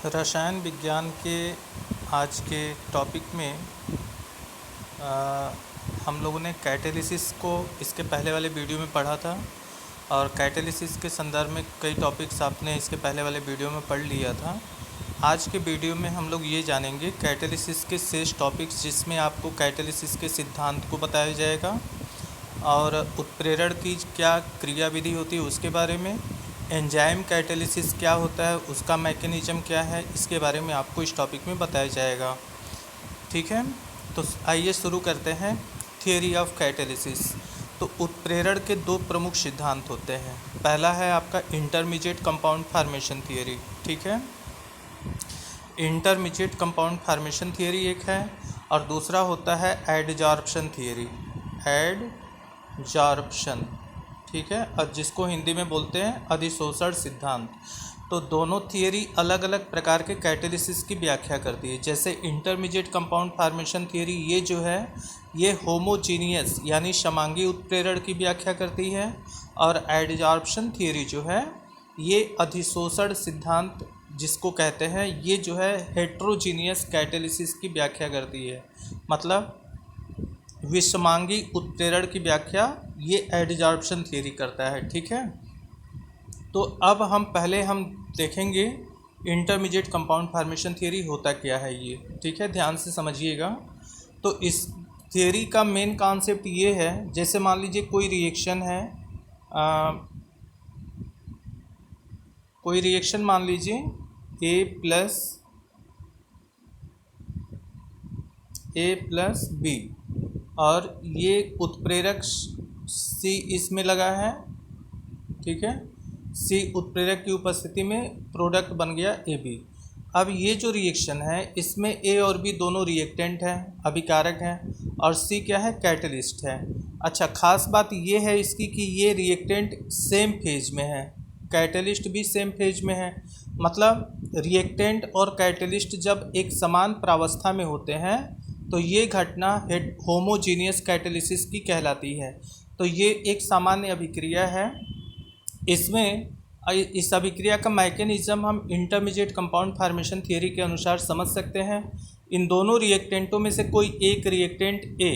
रसायन विज्ञान के आज के टॉपिक में आ, हम लोगों ने कैटेलिसिस को इसके पहले वाले वीडियो में पढ़ा था और कैटेलिसिस के संदर्भ में कई टॉपिक्स आपने इसके पहले वाले वीडियो में पढ़ लिया था। आज के वीडियो में हम लोग ये जानेंगे कैटेलिसिस के शेष टॉपिक्स, जिसमें आपको कैटेलिसिस के सिद्धांत को बताया जाएगा और उत्प्रेरण की क्या क्रिया विधि होती है उसके बारे में, एंजाइम कैटेलिसिस क्या होता है, उसका मैकेनिज्म क्या है, इसके बारे में आपको इस टॉपिक में बताया जाएगा। ठीक है, तो आइए शुरू करते हैं। Theory of catalysis. तो उत्प्रेरण के दो प्रमुख सिद्धांत होते हैं। पहला है आपका इंटरमीडिएट कंपाउंड फार्मेशन थियरी। ठीक है, इंटरमीडिएट कंपाउंड फार्मेशन थियरी एक है और दूसरा होता है एडजॉर्प्शन थियरी, एडजॉर्प्शन। ठीक है, और जिसको हिंदी में बोलते हैं अधिशोषण सिद्धांत। तो दोनों थियरी अलग अलग प्रकार के कैटेलिसिस की व्याख्या करती है। जैसे इंटरमीडिएट कंपाउंड फार्मेशन थियरी ये जो है ये होमोजीनियस यानी समांगी उत्प्रेरण की व्याख्या करती है, और एडजॉर्प्शन थियरी जो है ये अधिशोषण सिद्धांत जिसको कहते हैं ये जो है हेट्रोजीनियस कैटेलिसिस की व्याख्या करती है। मतलब विषमांगी उत्प्रेरण की व्याख्या ये एडजॉर्प्शन थियरी करता है। ठीक है, तो अब हम देखेंगे इंटरमीडिएट कंपाउंड फार्मेशन थियरी होता क्या है ये। ठीक है, ध्यान से समझिएगा। तो इस थियरी का मेन कॉन्सेप्ट ये है, जैसे मान लीजिए कोई रिएक्शन है, कोई रिएक्शन मान लीजिए ए प्लस बी और ये उत्प्रेरक सी इसमें लगा है। ठीक है, सी उत्प्रेरक की उपस्थिति में प्रोडक्ट बन गया ए बी। अब ये जो रिएक्शन है इसमें ए और बी दोनों रिएक्टेंट हैं, अभिकारक हैं, और सी क्या है, कैटलिस्ट है। अच्छा, खास बात ये है इसकी कि ये रिएक्टेंट सेम फेज में है, कैटलिस्ट भी सेम फेज में है। मतलब रिएक्टेंट और कैटलिस्ट जब एक समान प्रावस्था में होते हैं तो ये घटना होमोजीनियस कैटेलिसिस की कहलाती है। तो ये एक सामान्य अभिक्रिया है। इसमें इस अभिक्रिया का मैकेनिज्म हम इंटरमीडिएट कंपाउंड फार्मेशन थियरी के अनुसार समझ सकते हैं। इन दोनों रिएक्टेंटों में से कोई एक रिएक्टेंट ए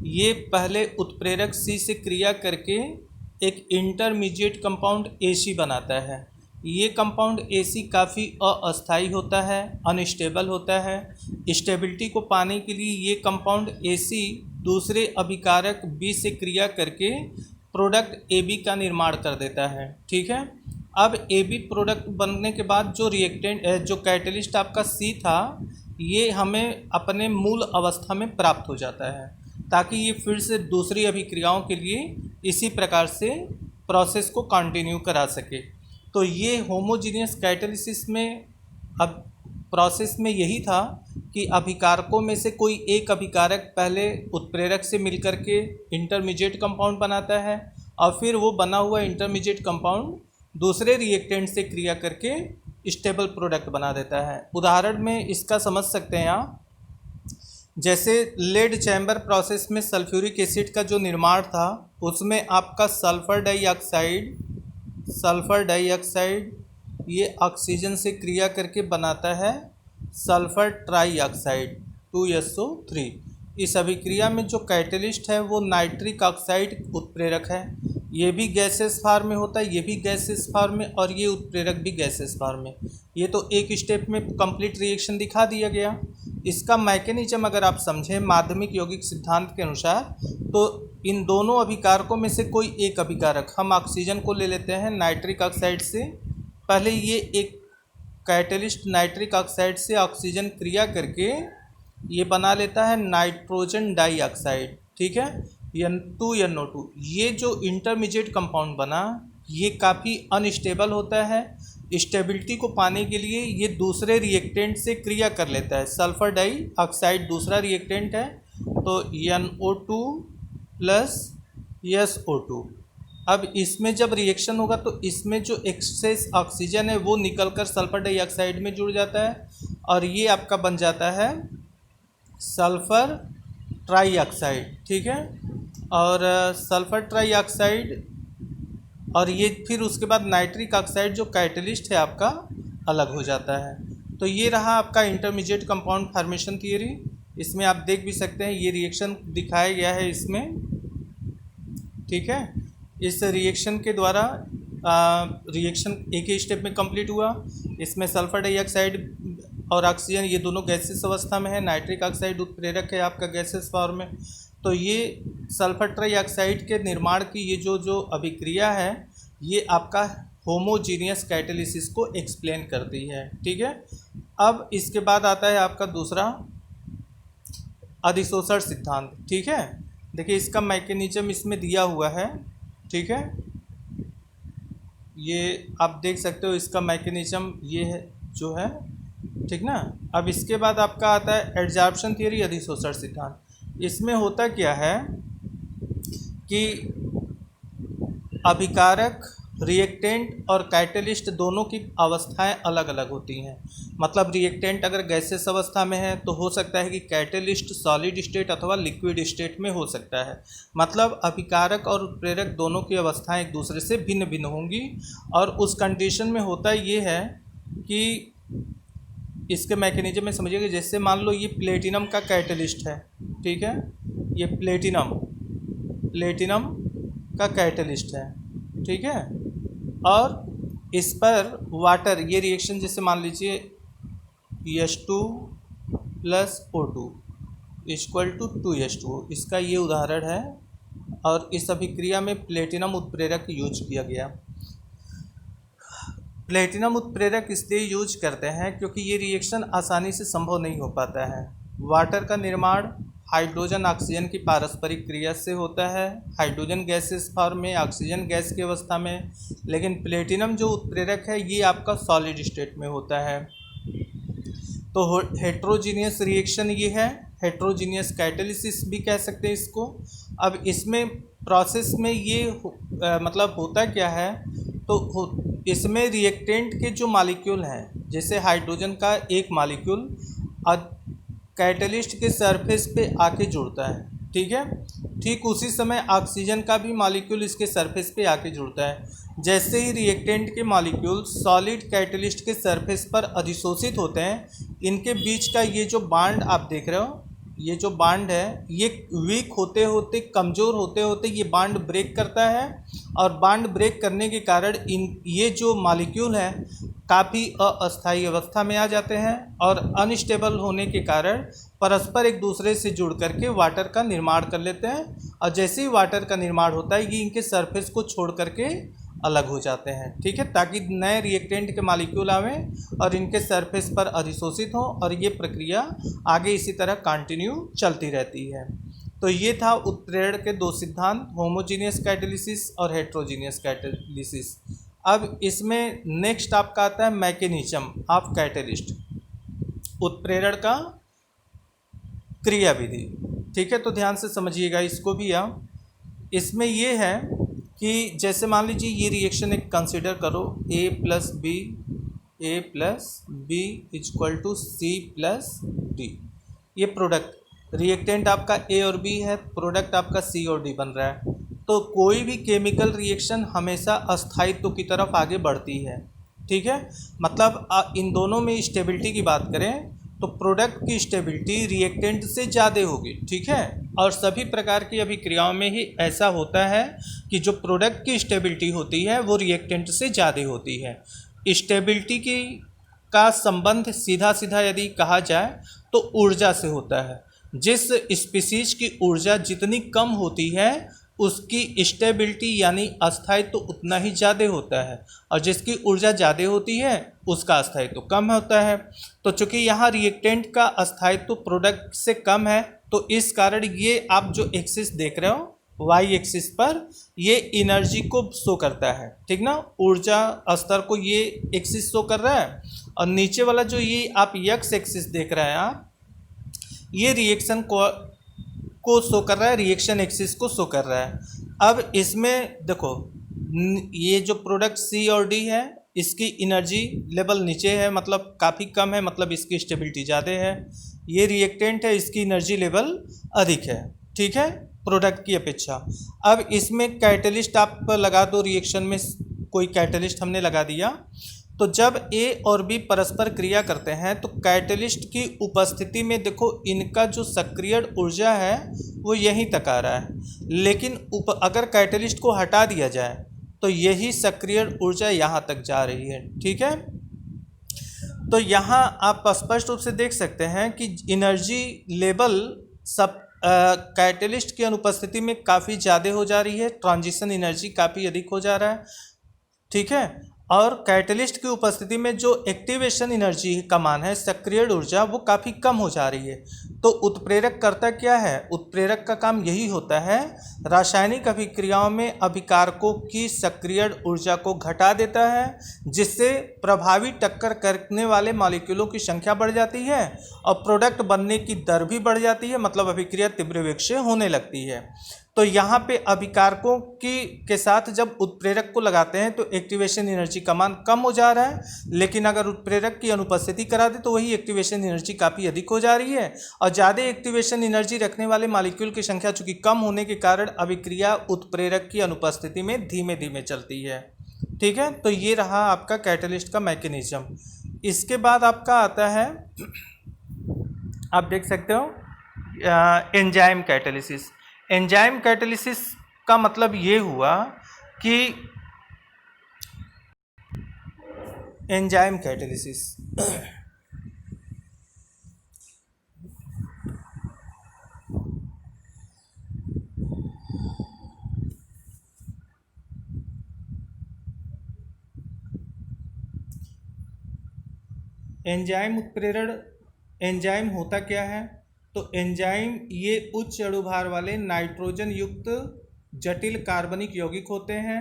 ये पहले उत्प्रेरक सी से क्रिया करके एक इंटरमीडिएट कंपाउंड एसी बनाता है। ये कंपाउंड एसी काफ़ी अस्थायी होता है, अनस्टेबल होता है। स्टेबिलिटी को पाने के लिए ये कंपाउंड एसी दूसरे अभिकारक बी से क्रिया करके प्रोडक्ट ए बी का निर्माण कर देता है। ठीक है, अब ए बी प्रोडक्ट बनने के बाद जो रिएक्टेंट जो कैटलिस्ट आपका सी था ये हमें अपने मूल अवस्था में प्राप्त हो जाता है, ताकि ये फिर से दूसरी अभिक्रियाओं के लिए इसी प्रकार से प्रोसेस को कंटिन्यू करा सके। तो ये होमोजीनियस कैटेलिसिस में अब प्रोसेस में यही था कि अभिकारकों में से कोई एक अभिकारक पहले उत्प्रेरक से मिलकर के इंटरमीडिएट कंपाउंड बनाता है और फिर वो बना हुआ इंटरमीडिएट कंपाउंड दूसरे रिएक्टेंट से क्रिया करके स्टेबल प्रोडक्ट बना देता है। उदाहरण में इसका समझ सकते हैं आप, जैसे लेड चैम्बर प्रोसेस में सल्फ्यूरिक एसिड का जो निर्माण था उसमें आपका सल्फ़र डाइऑक्साइड ये ऑक्सीजन से क्रिया करके बनाता है सल्फ़र ट्राईऑक्साइड 2SO3। इस अभिक्रिया में जो कैटलिस्ट है वो नाइट्रिक ऑक्साइड उत्प्रेरक है। ये भी गैसेस फॉर्म में होता है, ये भी गैसेस फॉर्म में, और ये उत्प्रेरक भी गैसेस फॉर्म में। ये तो एक स्टेप में कंप्लीट रिएक्शन दिखा दिया गया। इसका मैकेनिज्म अगर आप समझें माध्यमिक यौगिक सिद्धांत के अनुसार, तो इन दोनों अभिकारकों में से कोई एक अभिकारक, हम ऑक्सीजन को ले लेते हैं नाइट्रिक ऑक्साइड से, पहले ये एक कैटलिस्ट नाइट्रिक ऑक्साइड से ऑक्सीजन क्रिया करके ये बना लेता है नाइट्रोजन डाइऑक्साइड। ठीक है, N2NO2। ये जो इंटरमीडिएट कंपाउंड बना ये काफ़ी अनस्टेबल होता है। स्टेबिलिटी को पाने के लिए ये दूसरे रिएक्टेंट से क्रिया कर लेता है। सल्फ़र डाइऑक्साइड दूसरा रिएक्टेंट है, तो NO2 प्लस SO2। अब इसमें जब रिएक्शन होगा तो इसमें जो एक्सेस ऑक्सीजन है वो निकलकर सल्फ़र डाइऑक्साइड में जुड़ जाता है और ये आपका बन जाता है सल्फ़र ट्राईऑक्साइड। ठीक है, और सल्फ़र ट्राईऑक्साइड और ये फिर उसके बाद नाइट्रिक ऑक्साइड जो कैटलिस्ट है आपका अलग हो जाता है। तो ये रहा आपका इंटरमीडिएट कंपाउंड फार्मेशन थियरी। इसमें आप देख भी सकते हैं ये रिएक्शन दिखाया गया है इसमें, ठीक है। इस रिएक्शन के द्वारा रिएक्शन एक ही स्टेप में कंप्लीट हुआ। इसमें सल्फर डाइऑक्साइड और ऑक्सीजन ये दोनों गैसेस अवस्था में है। नाइट्रिक ऑक्साइड उत्प्रेरक है आपका गैसेस फॉर्म में। तो ये सल्फर ट्राइऑक्साइड के निर्माण की ये जो अभिक्रिया है ये आपका होमोजीनियस कैटालिसिस को एक्सप्लेन करती है, ठीक है। अब इसके बाद आता है आपका दूसरा अधिशोषण सिद्धांत, ठीक है। देखिए इसका मैकेनिज्म इसमें दिया हुआ है, ठीक है। ये आप देख सकते हो इसका मैकेनिज्म ये है जो है, ठीक ना। अब इसके बाद आपका आता है एडजॉर्प्शन थियरी, अधिशोषण सिद्धांत। इसमें होता क्या है कि अभिकारक, रिएक्टेंट और कैटलिस्ट दोनों की अवस्थाएं अलग अलग होती हैं। मतलब रिएक्टेंट अगर गैसेस अवस्था में है तो हो सकता है कि कैटलिस्ट सॉलिड स्टेट अथवा लिक्विड स्टेट में हो सकता है। मतलब अभिकारक और उत्प्रेरक दोनों की अवस्थाएं एक दूसरे से भिन्न भिन्न होंगी। और उस कंडीशन में होता ये है कि इसके मैकेनिज्म में समझिएगा, जैसे मान लो ये प्लेटिनम का कैटलिस्ट है, ठीक है। ये प्लेटिनम का कैटलिस्ट है, ठीक है। और इस पर वाटर, ये रिएक्शन जैसे मान लीजिए H2 + O2 = 2H2O, इसका ये उदाहरण है। और इस अभिक्रिया में प्लेटिनम उत्प्रेरक यूज किया गया। प्लेटिनम उत्प्रेरक इसलिए यूज करते हैं क्योंकि ये रिएक्शन आसानी से संभव नहीं हो पाता है। वाटर का निर्माण हाइड्रोजन ऑक्सीजन की पारस्परिक क्रिया से होता है, हाइड्रोजन गैसेस फॉर्म में, ऑक्सीजन गैस की अवस्था में। लेकिन प्लेटिनम जो उत्प्रेरक है ये आपका सॉलिड स्टेट में होता है। तो हेट्रोजीनियस रिएक्शन ये है, हेट्रोजीनियस कैटालिसिस भी कह सकते हैं इसको। अब इसमें प्रोसेस में ये मतलब होता क्या है, तो इसमें रिएक्टेंट के जो मॉलिक्यूल हैं, जैसे हाइड्रोजन का एक मॉलिक्यूल कैटलिस्ट के सरफेस पे आके जुड़ता है, ठीक है। ठीक उसी समय ऑक्सीजन का भी मॉलिक्यूल इसके सरफेस पे आके जुड़ता है। जैसे ही रिएक्टेंट के मॉलिक्यूल सॉलिड कैटलिस्ट के सरफेस पर अधिशोषित होते हैं, इनके बीच का ये जो बांड आप देख रहे हो, ये जो बांड है ये वीक होते होते, कमज़ोर होते होते ये बांड ब्रेक करता है। और बांड ब्रेक करने के कारण ये जो मॉलिक्यूल हैं काफ़ी अस्थायी अवस्था में आ जाते हैं और अनस्टेबल होने के कारण परस्पर एक दूसरे से जुड़ करके वाटर का निर्माण कर लेते हैं। और जैसे ही वाटर का निर्माण होता है ये इनके सरफेस को छोड़ करके अलग हो जाते हैं, ठीक है, ताकि नए रिएक्टेंट के मॉलिक्यूल आवें और इनके सरफेस पर अधिशोषित हों। और ये प्रक्रिया आगे इसी तरह कंटिन्यू चलती रहती है। तो ये था उत्प्रेरण के दो सिद्धांत, होमोजीनियस कैटालिसिस और हेट्रोजीनियस कैटालिसिस। अब इसमें नेक्स्ट आपका आता है मैकेनिज्म ऑफ कैटालिस्ट, उत्प्रेरण का क्रियाविधि, ठीक है। तो ध्यान से समझिएगा इसको भी आप। इसमें ये है कि जैसे मान लीजिए ये रिएक्शन एक कंसिडर करो, A + B = C + D। ये प्रोडक्ट, रिएक्टेंट आपका A और B है, प्रोडक्ट आपका C और D बन रहा है। तो कोई भी केमिकल रिएक्शन हमेशा अस्थायित्व की तरफ आगे बढ़ती है, ठीक है। मतलब इन दोनों में स्टेबिलिटी की बात करें तो प्रोडक्ट की स्टेबिलिटी रिएक्टेंट से ज़्यादा होगी, ठीक है। और सभी प्रकार की अभिक्रियाओं में ही ऐसा होता है कि जो प्रोडक्ट की स्टेबिलिटी होती है वो रिएक्टेंट से ज़्यादा होती है। स्टेबिलिटी का संबंध सीधा सीधा यदि कहा जाए तो ऊर्जा से होता है। जिस स्पीसीज की ऊर्जा जितनी कम होती है उसकी स्टेबिलिटी यानी अस्थायित्व उतना ही ज़्यादा होता है, और जिसकी ऊर्जा ज़्यादा होती है उसका अस्थायित्व कम होता है। तो चूँकि यहाँ रिएक्टेंट का अस्थायित्व प्रोडक्ट से कम है तो इस कारण ये आप जो एक्सिस देख रहे हो वाई एक्सिस पर, ये एनर्जी को शो करता है, ठीक ना, ऊर्जा स्तर को ये एक्सिस शो कर रहा है। और नीचे वाला जो ये आप एक्स एक्सिस देख रहे हैं आप, ये रिएक्शन को शो कर रहा है, रिएक्शन एक्सिस को शो कर रहा है। अब इसमें देखो ये जो प्रोडक्ट C और D है इसकी एनर्जी लेवल नीचे है, मतलब काफ़ी कम है, मतलब इसकी स्टेबिलिटी ज़्यादा है। ये रिएक्टेंट है, इसकी एनर्जी लेवल अधिक है, ठीक है, प्रोडक्ट की अपेक्षा। अब इसमें कैटलिस्ट आप लगा दो, रिएक्शन में कोई कैटलिस्ट हमने लगा दिया तो जब ए और बी परस्पर क्रिया करते हैं तो कैटलिस्ट की उपस्थिति में देखो इनका जो सक्रियण ऊर्जा है वो यहीं तक आ रहा है, लेकिन अगर कैटलिस्ट को हटा दिया जाए तो यही सक्रियण ऊर्जा यहाँ तक जा रही है। ठीक है, तो यहाँ आप स्पष्ट रूप से देख सकते हैं कि एनर्जी लेवल सब कैटलिस्ट की अनुपस्थिति में काफ़ी ज़्यादा हो जा रही है, ट्रांजिशन एनर्जी काफ़ी अधिक हो जा रहा है। ठीक है, और कैटलिस्ट की उपस्थिति में जो एक्टिवेशन एनर्जी का मान है, सक्रियण ऊर्जा, वो काफ़ी कम हो जा रही है। तो उत्प्रेरक करता क्या है? उत्प्रेरक का काम यही होता है, रासायनिक अभिक्रियाओं में अभिकारकों की सक्रियण ऊर्जा को घटा देता है, जिससे प्रभावी टक्कर करने वाले मॉलिक्यूलों की संख्या बढ़ जाती है और प्रोडक्ट बनने की दर भी बढ़ जाती है, मतलब अभिक्रिया तीव्र वेग से होने लगती है। तो यहाँ पे अभिकारकों के साथ जब उत्प्रेरक को लगाते हैं तो एक्टिवेशन एनर्जी का मान कम हो जा रहा है, लेकिन अगर उत्प्रेरक की अनुपस्थिति करा दे तो वही एक्टिवेशन एनर्जी काफ़ी अधिक हो जा रही है, और ज़्यादा एक्टिवेशन एनर्जी रखने वाले मॉलिक्यूल की संख्या चूँकि कम होने के कारण अभिक्रिया उत्प्रेरक की अनुपस्थिति में धीमे धीमे चलती है। ठीक है, तो ये रहा आपका कैटलिस्ट का मैकेनिज्म। इसके बाद आपका आता है, आप देख सकते हो, एंजाइम कैटालिसिस। एंजाइम कैटालिसिस का मतलब ये हुआ कि एंजाइम कैटालिसिस एंजाइम उत्प्रेरण, एंजाइम होता क्या है? तो एंजाइम ये उच्च अणुभार वाले नाइट्रोजन युक्त जटिल कार्बनिक यौगिक होते हैं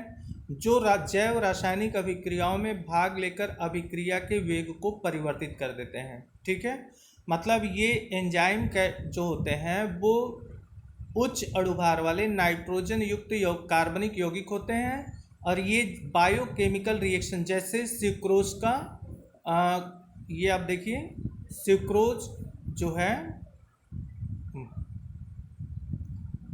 जो जैव रासायनिक अभिक्रियाओं में भाग लेकर अभिक्रिया के वेग को परिवर्तित कर देते हैं। ठीक है, मतलब ये एंजाइम जो होते हैं वो उच्च अणुभार वाले नाइट्रोजन युक्त कार्बनिक यौगिक होते हैं, और ये बायोकेमिकल रिएक्शन जैसे सुक्रोज का ये आप देखिए सुक्रोज जो है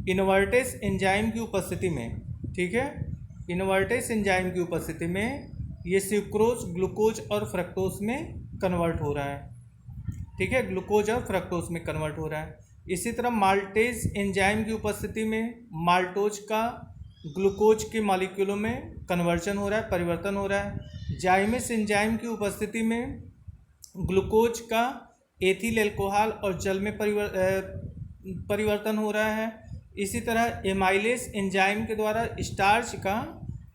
इनवर्टेस एंजाइम की उपस्थिति में, ठीक है, इनवर्टेस एंजाइम की उपस्थिति में ये सुक्रोज ग्लूकोज और फ्रक्टोज में कन्वर्ट हो रहा है। ठीक है, ग्लूकोज और फ्रक्टोज में कन्वर्ट हो रहा है। इसी तरह माल्टेज एंजाइम की उपस्थिति में माल्टोज का ग्लूकोज के मॉलिक्यूलों में कन्वर्जन हो रहा है, परिवर्तन हो रहा है। जाइमेस एंजाइम की उपस्थिति में ग्लूकोज का एथिल एल्कोहल और जल में परिवर्तन हो रहा है। इसी तरह एमाइलेस एंजाइम के द्वारा स्टार्च का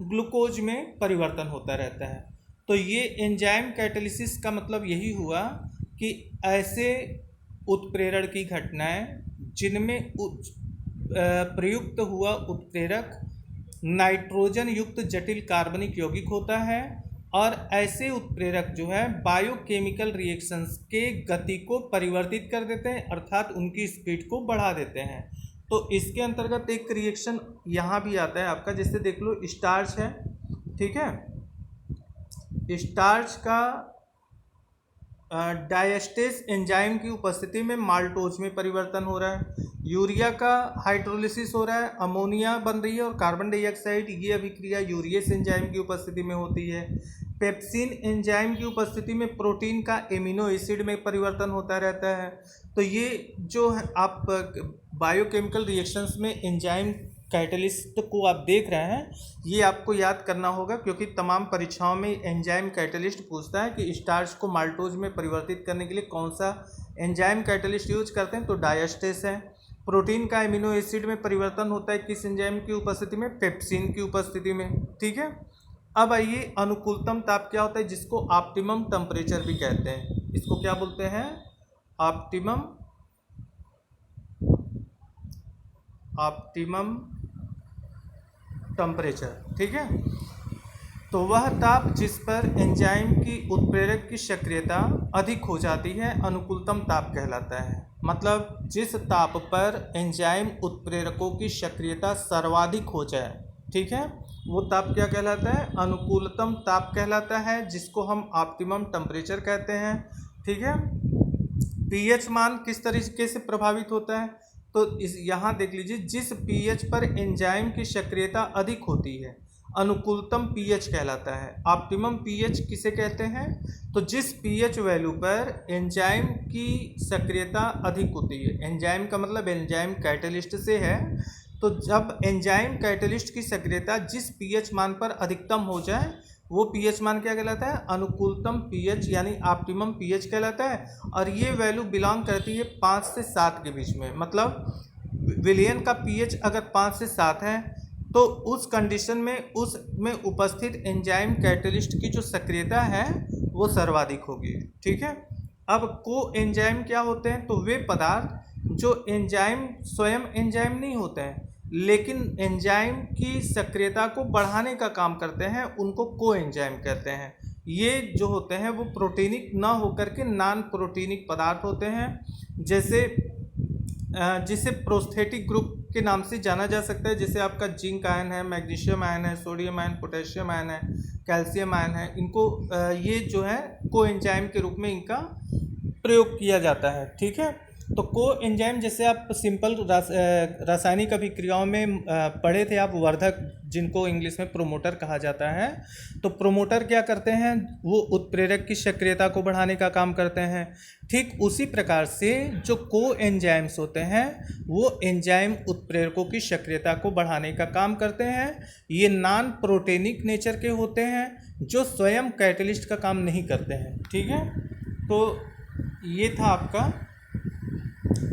ग्लूकोज में परिवर्तन होता रहता है। तो ये एंजाइम कैटालिसिस का मतलब यही हुआ कि ऐसे उत्प्रेरण की घटनाएं जिनमें प्रयुक्त हुआ उत्प्रेरक नाइट्रोजन युक्त जटिल कार्बनिक यौगिक होता है, और ऐसे उत्प्रेरक जो है बायोकेमिकल रिएक्शंस के गति को परिवर्तित कर देते हैं, अर्थात उनकी स्पीड को बढ़ा देते हैं। तो इसके अंतर्गत एक रिएक्शन यहाँ भी आता है आपका, जैसे देख लो स्टार्च है। ठीक है, स्टार्च का डायस्टेस एंजाइम की उपस्थिति में माल्टोज में परिवर्तन हो रहा है। यूरिया का हाइड्रोलिसिस हो रहा है, अमोनिया बन रही है और कार्बन डाइऑक्साइड, ये अभिक्रिया यूरियस एंजाइम की उपस्थिति में होती है। पेप्सिन एंजाइम की उपस्थिति में प्रोटीन का एमिनो एसिड में परिवर्तन होता रहता है। तो ये जो है आप बायोकेमिकल रिएक्शंस में एंजाइम कैटलिस्ट को आप देख रहे हैं, ये आपको याद करना होगा, क्योंकि तमाम परीक्षाओं में एंजाइम कैटलिस्ट पूछता है कि स्टार्च को माल्टोज में परिवर्तित करने के लिए कौन सा एंजाइम कैटलिस्ट यूज करते हैं, तो डायस्टेस है। प्रोटीन का एमिनो एसिड में परिवर्तन होता है किस एंजाइम की उपस्थिति में? पेप्सिन की उपस्थिति में। ठीक है, अब आइए अनुकूलतम ताप क्या होता है, जिसको ऑप्टिमम टेम्परेचर भी कहते हैं। इसको क्या बोलते हैं? Optimum temperature. ठीक है, तो वह ताप जिस पर एंजाइम की उत्प्रेरक की सक्रियता अधिक हो जाती है अनुकूलतम ताप कहलाता है। मतलब जिस ताप पर एंजाइम उत्प्रेरकों की सक्रियता सर्वाधिक हो जाए, ठीक है, वो ताप क्या कहलाता है? अनुकूलतम ताप कहलाता है, जिसको हम ऑप्टिमम टेम्परेचर कहते हैं। ठीक है, पीएच मान किस तरीके से प्रभावित होता है? तो यहाँ देख लीजिए, जिस पीएच पर एंजाइम की सक्रियता अधिक होती है अनुकूलतम पीएच कहलाता है। ऑप्टिमम पीएच किसे कहते हैं? तो जिस पीएच वैल्यू पर एंजाइम की सक्रियता अधिक होती है, एंजाइम का मतलब एंजाइम कैटलिस्ट से है, तो जब एंजाइम कैटलिस्ट की सक्रियता जिस पीएच मान पर अधिकतम हो जाए वो पीएच मान क्या कहलाता है? अनुकूलतम पीएच यानी ऑप्टिमम पीएच कहलाता है। और ये वैल्यू बिलोंग करती है 5 से 7 के बीच में। मतलब विलियन का पीएच अगर 5 से 7 है तो उस कंडीशन में उसमें उपस्थित एंजाइम कैटलिस्ट की जो सक्रियता है वो सर्वाधिक होगी। ठीक है। अब को एंजाइम क्या होते हैं? तो वे पदार्थ जो एंजाइम स्वयं एंजाइम नहीं होते हैं लेकिन एंजाइम की सक्रियता को बढ़ाने का काम करते हैं, उनको को एंजाइम कहते हैं। ये जो होते हैं वो प्रोटीनिक ना होकर के नॉन प्रोटीनिक पदार्थ होते हैं, जिसे प्रोस्थेटिक ग्रुप के नाम से जाना जा सकता है। जैसे आपका जिंक आयन है, मैग्नीशियम आयन है, सोडियम आयन, पोटेशियम आयन है, कैल्शियम आयन है, इनको ये जो है को एंजाइम के रूप में इनका प्रयोग किया जाता है। ठीक है। तो को एंजाइम जैसे आप सिंपल रासायनिक अभिक्रियाओं में पढ़े थे आप, वर्धक जिनको इंग्लिश में प्रोमोटर कहा जाता है। तो प्रोमोटर क्या करते हैं? वो उत्प्रेरक की सक्रियता को बढ़ाने का काम करते हैं। ठीक उसी प्रकार से जो को एंजाइम्स होते हैं वो एंजाइम उत्प्रेरकों की सक्रियता को बढ़ाने का काम करते हैं। ये नॉन प्रोटीनिक नेचर के होते हैं जो स्वयं कैटलिस्ट का काम नहीं करते हैं। ठीक है। तो ये था आपका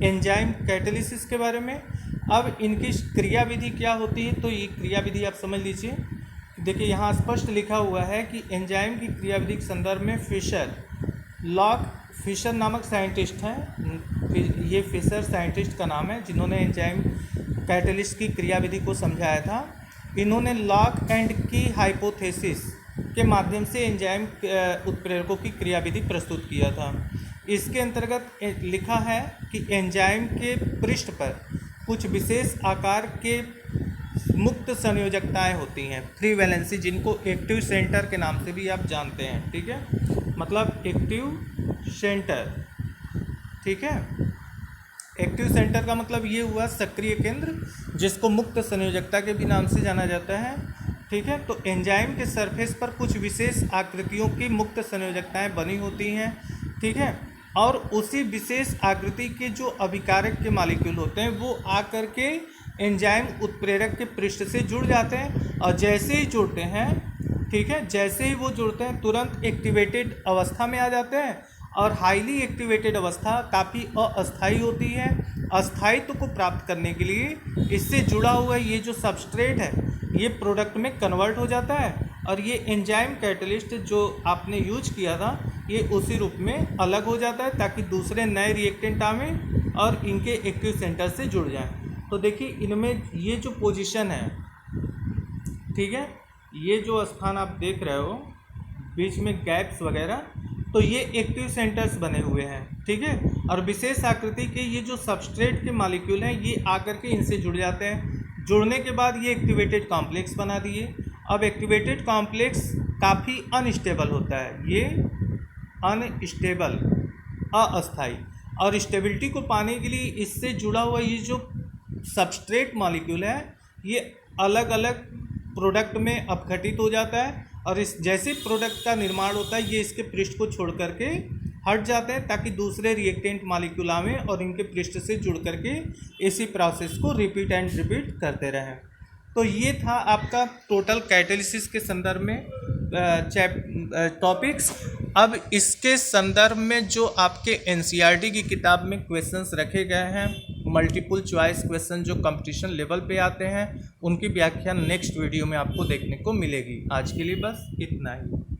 एंजाइम कैटालिसिस के बारे में। अब इनकी क्रियाविधि क्या होती है? तो ये क्रियाविधि आप समझ लीजिए। देखिए यहाँ स्पष्ट लिखा हुआ है कि एंजाइम की क्रियाविधि के संदर्भ में फिशर नामक साइंटिस्ट हैं। ये फिशर साइंटिस्ट का नाम है जिन्होंने एंजाइम कैटालिस्ट की क्रियाविधि को समझाया था। इन्होंने लॉक एंड की हाइपोथेसिस के माध्यम से एंजाइम उत्प्रेरकों की क्रियाविधि प्रस्तुत किया था। इसके अंतर्गत लिखा है कि एंजाइम के पृष्ठ पर कुछ विशेष आकार के मुक्त संयोजकताएं होती हैं, फ्री वैलेंसी, जिनको एक्टिव सेंटर के नाम से भी आप जानते हैं। ठीक है। मतलब एक्टिव सेंटर। ठीक है। एक्टिव सेंटर का मतलब ये हुआ सक्रिय केंद्र, जिसको मुक्त संयोजकता के भी नाम से जाना जाता है। ठीक है। तो एंजाइम के सरफेस पर कुछ विशेष आकृतियों की मुक्त संयोजकताएं बनी होती हैं। ठीक है। और उसी विशेष आकृति के जो अभिकारक के मॉलिक्यूल होते हैं वो आकर के एंजाइम उत्प्रेरक के पृष्ठ से जुड़ जाते हैं। और जैसे ही जुड़ते हैं, ठीक है, जैसे ही वो जुड़ते हैं तुरंत एक्टिवेटेड अवस्था में आ जाते हैं। और हाईली एक्टिवेटेड अवस्था काफ़ी अस्थायी होती है। अस्थायित्व को प्राप्त करने के लिए इससे जुड़ा हुआ ये जो सबस्ट्रेट है ये प्रोडक्ट में कन्वर्ट हो जाता है। और ये एंजाइम कैटलिस्ट जो आपने यूज किया था ये उसी रूप में अलग हो जाता है ताकि दूसरे नए रिएक्टेंट आवें और इनके एक्टिव सेंटर से जुड़ जाएं। तो देखिए इनमें ये जो पोजीशन है, ठीक है, ये जो स्थान आप देख रहे हो बीच में गैप्स वगैरह, तो ये एक्टिव सेंटर्स बने हुए हैं। ठीक है। और विशेष आकृति के ये जो सबस्ट्रेट के मॉलिक्यूल हैं ये आकर के इनसे जुड़ जाते हैं। जुड़ने के बाद ये एक्टिवेटेड कॉम्प्लेक्स बना दिए। अब एक्टिवेटेड कॉम्प्लेक्स काफ़ी अनस्टेबल होता है, ये अनस्टेबल, अस्थाई, और स्टेबिलिटी को पाने के लिए इससे जुड़ा हुआ ये जो सबस्ट्रेट मॉलिक्यूल है ये अलग अलग प्रोडक्ट में अपघटित हो जाता है। और इस जैसे प्रोडक्ट का निर्माण होता है ये इसके पृष्ठ को छोड़ करके हट जाते हैं ताकि दूसरे रिएक्टेंट मॉलिक्यूल आवें और इनके पृष्ठ से जुड़ करके इसी प्रोसेस को रिपीट एंड रिपीट करते रहें। तो ये था आपका टोटल कैटालिसिस के संदर्भ में टॉपिक्स। अब इसके संदर्भ में जो आपके एनसीईआरटी की किताब में क्वेश्चंस रखे गए हैं, मल्टीपल चॉइस क्वेश्चन जो कंपटीशन लेवल पे आते हैं, उनकी व्याख्या नेक्स्ट वीडियो में आपको देखने को मिलेगी। आज के लिए बस इतना ही।